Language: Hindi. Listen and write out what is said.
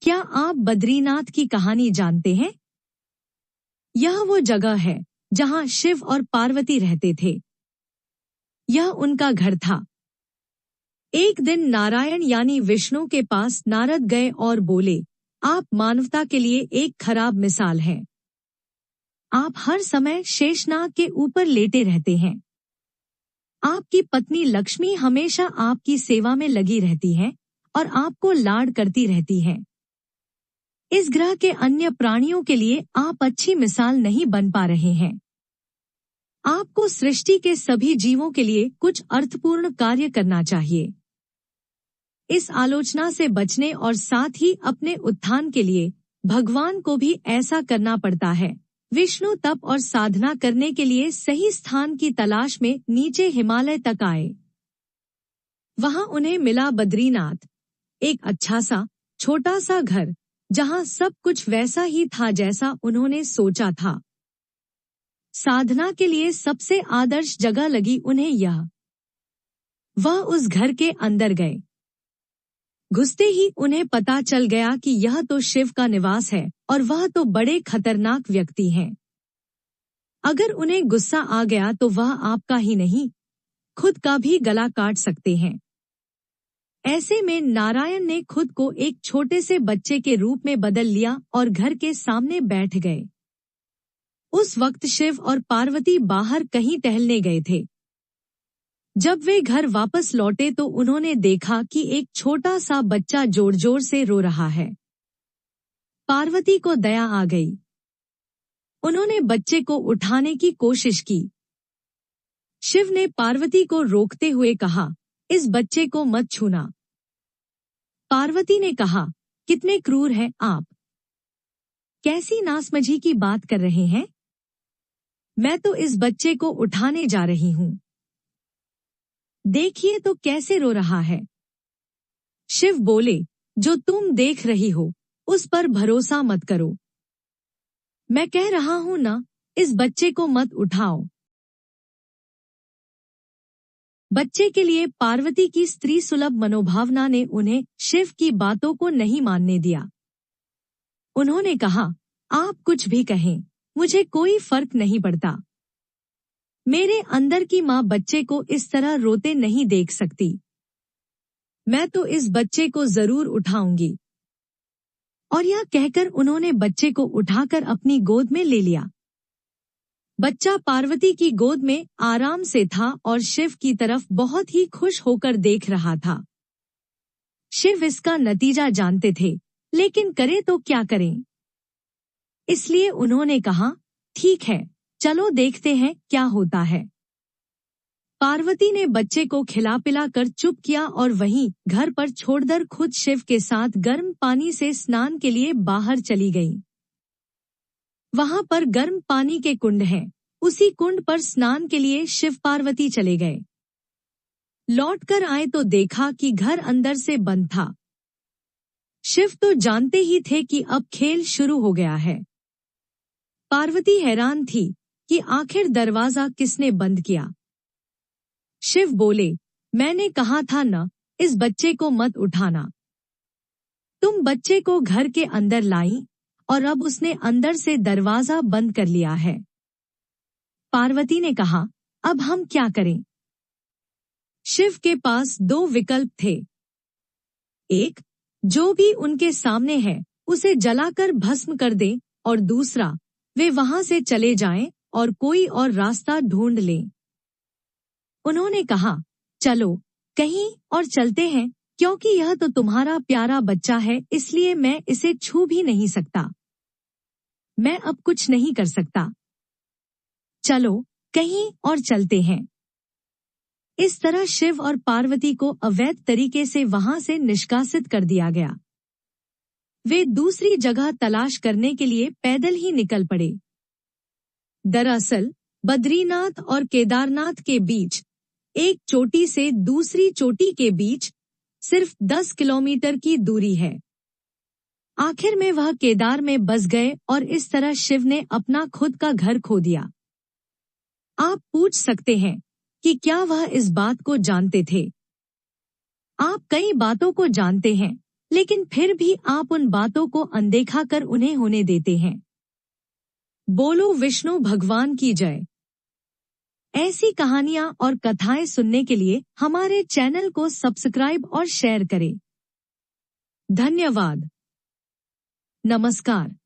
क्या आप बद्रीनाथ की कहानी जानते हैं? यह वो जगह है जहां शिव और पार्वती रहते थे। यह उनका घर था। एक दिन नारायण यानी विष्णु के पास नारद गए और बोले, आप मानवता के लिए एक खराब मिसाल हैं। आप हर समय शेषनाग के ऊपर लेटे रहते हैं। आपकी पत्नी लक्ष्मी हमेशा आपकी सेवा में लगी रहती है और आपको लाड करती रहती है। इस ग्रह के अन्य प्राणियों के लिए आप अच्छी मिसाल नहीं बन पा रहे हैं। आपको सृष्टि के सभी जीवों के लिए कुछ अर्थपूर्ण कार्य करना चाहिए। इस आलोचना से बचने और साथ ही अपने उत्थान के लिए भगवान को भी ऐसा करना पड़ता है। विष्णु तप और साधना करने के लिए सही स्थान की तलाश में नीचे हिमालय तक आए। वहां उन्हें मिला बद्रीनाथ, एक अच्छा सा छोटा सा घर जहां सब कुछ वैसा ही था जैसा उन्होंने सोचा था। साधना के लिए सबसे आदर्श जगह लगी उन्हें यह। वह उस घर के अंदर गए। घुसते ही उन्हें पता चल गया कि यह तो शिव का निवास है और वह तो बड़े खतरनाक व्यक्ति हैं। अगर उन्हें गुस्सा आ गया तो वह आपका ही नहीं, खुद का भी गला काट सकते हैं। ऐसे में नारायण ने खुद को एक छोटे से बच्चे के रूप में बदल लिया और घर के सामने बैठ गए। उस वक्त शिव और पार्वती बाहर कहीं टहलने गए थे। जब वे घर वापस लौटे तो उन्होंने देखा कि एक छोटा सा बच्चा जोर जोर से रो रहा है। पार्वती को दया आ गई। उन्होंने बच्चे को उठाने की कोशिश की। शिव ने पार्वती को रोकते हुए कहा, इस बच्चे को मत छूना। पार्वती ने कहा, कितने क्रूर हैं आप। कैसी नासमझी की बात कर रहे हैं? मैं तो इस बच्चे को उठाने जा रही हूँ। देखिए तो कैसे रो रहा है। शिव बोले, जो तुम देख रही हो उस पर भरोसा मत करो। मैं कह रहा हूं ना, इस बच्चे को मत उठाओ। बच्चे के लिए पार्वती की स्त्री सुलभ मनोभावना ने उन्हें शिव की बातों को नहीं मानने दिया। उन्होंने कहा, आप कुछ भी कहें, मुझे कोई फर्क नहीं पड़ता। मेरे अंदर की माँ बच्चे को इस तरह रोते नहीं देख सकती। मैं तो इस बच्चे को जरूर उठाऊंगी। और यह कहकर उन्होंने बच्चे को उठाकर अपनी गोद में ले लिया। बच्चा पार्वती की गोद में आराम से था और शिव की तरफ बहुत ही खुश होकर देख रहा था। शिव इसका नतीजा जानते थे, लेकिन करे तो क्या करें। इसलिए उन्होंने कहा, ठीक है, चलो देखते हैं क्या होता है। पार्वती ने बच्चे को खिला पिला कर चुप किया और वहीं घर पर छोड़कर खुद शिव के साथ गर्म पानी से स्नान के लिए बाहर चली गईं। वहां पर गर्म पानी के कुंड हैं। उसी कुंड पर स्नान के लिए शिव पार्वती चले गए। लौटकर आए तो देखा कि घर अंदर से बंद था। शिव तो जानते ही थे कि अब खेल शुरू हो गया है। पार्वती हैरान थी कि आखिर दरवाजा किसने बंद किया। शिव बोले, मैंने कहा था न, इस बच्चे को मत उठाना। तुम बच्चे को घर के अंदर लाई और अब उसने अंदर से दरवाजा बंद कर लिया है। पार्वती ने कहा, अब हम क्या करें? शिव के पास दो विकल्प थे। एक, जो भी उनके सामने है उसे जलाकर भस्म कर दें, और दूसरा, वे वहां से चले जाएं और कोई और रास्ता ढूंढ लें। उन्होंने कहा, चलो कहीं और चलते हैं, क्योंकि यह तो तुम्हारा प्यारा बच्चा है, इसलिए मैं इसे छू भी नहीं सकता। मैं अब कुछ नहीं कर सकता। चलो कहीं और चलते हैं। इस तरह शिव और पार्वती को अवैध तरीके से वहां से निष्कासित कर दिया गया। वे दूसरी जगह तलाश करने के लिए पैदल ही निकल पड़े। दरअसल बद्रीनाथ और केदारनाथ के बीच, एक चोटी से दूसरी चोटी के बीच सिर्फ 10 किलोमीटर की दूरी है। आखिर में वह केदार में बस गए और इस तरह शिव ने अपना खुद का घर खो दिया। आप पूछ सकते हैं कि क्या वह इस बात को जानते थे? आप कई बातों को जानते हैं, लेकिन फिर भी आप उन बातों को अनदेखा कर उन्हें होने देते हैं। बोलो विष्णु भगवान की जय। ऐसी कहानियां और कथाएं सुनने के लिए हमारे चैनल को सब्सक्राइब और शेयर करें। धन्यवाद। नमस्कार।